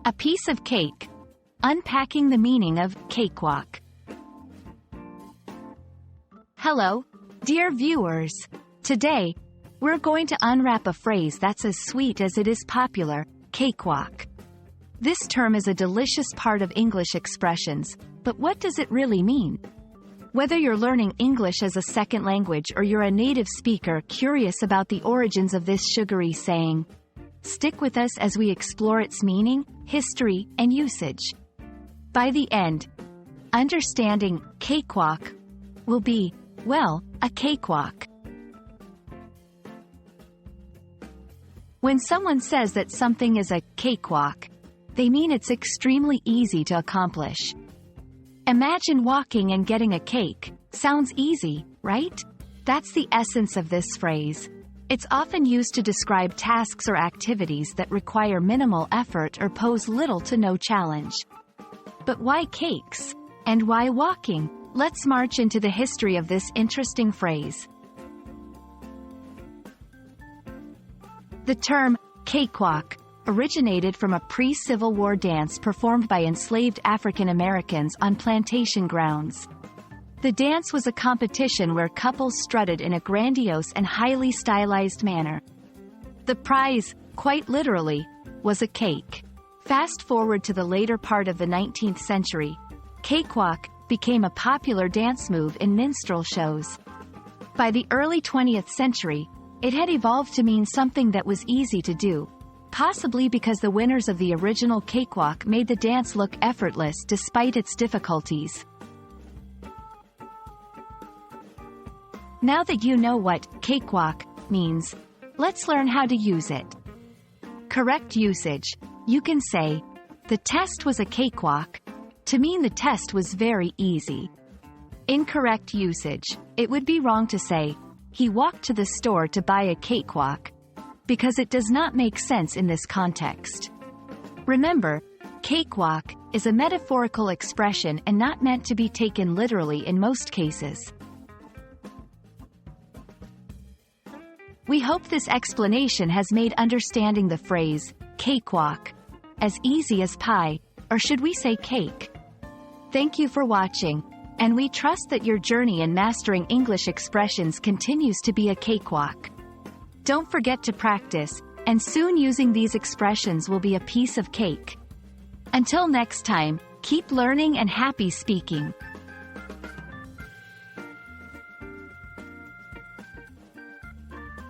A piece of cake. Unpacking the meaning of cakewalk. Hello, dear viewers. Today, we're going to unwrap a phrase that's as sweet as it is popular, cakewalk. This term is a delicious part of English expressions, but what does it really mean? Whether you're learning English as a second language or you're a native speaker curious about the origins of this sugary saying, stick with us as we explore its meaning, history, and usage. By the end, understanding cakewalk will be, well, a cakewalk. When someone says that something is a cakewalk, they mean it's extremely easy to accomplish. Imagine walking and getting a cake. Sounds easy, right? That's the essence of this phrase. It's often used to describe tasks or activities that require minimal effort or pose little to no challenge. But why cakes? And why walking? Let's march into the history of this interesting phrase. The term cakewalk originated from a pre-Civil War dance performed by enslaved African Americans on plantation grounds. The dance was a competition where couples strutted in a grandiose and highly stylized manner. The prize, quite literally, was a cake. Fast forward to the later part of the 19th century, cakewalk became a popular dance move in minstrel shows. By the early 20th century, it had evolved to mean something that was easy to do, possibly because the winners of the original cakewalk made the dance look effortless despite its difficulties. Now that you know what cakewalk means, let's learn how to use it. Correct usage. You can say, the test was a cakewalk, to mean the test was very easy. Incorrect usage. It would be wrong to say, he walked to the store to buy a cakewalk, because it does not make sense in this context. Remember, cakewalk is a metaphorical expression and not meant to be taken literally in most cases. We hope this explanation has made understanding the phrase, cakewalk, as easy as pie, or should we say cake? Thank you for watching, and we trust that your journey in mastering English expressions continues to be a cakewalk. Don't forget to practice, and soon using these expressions will be a piece of cake. Until next time, keep learning and happy speaking.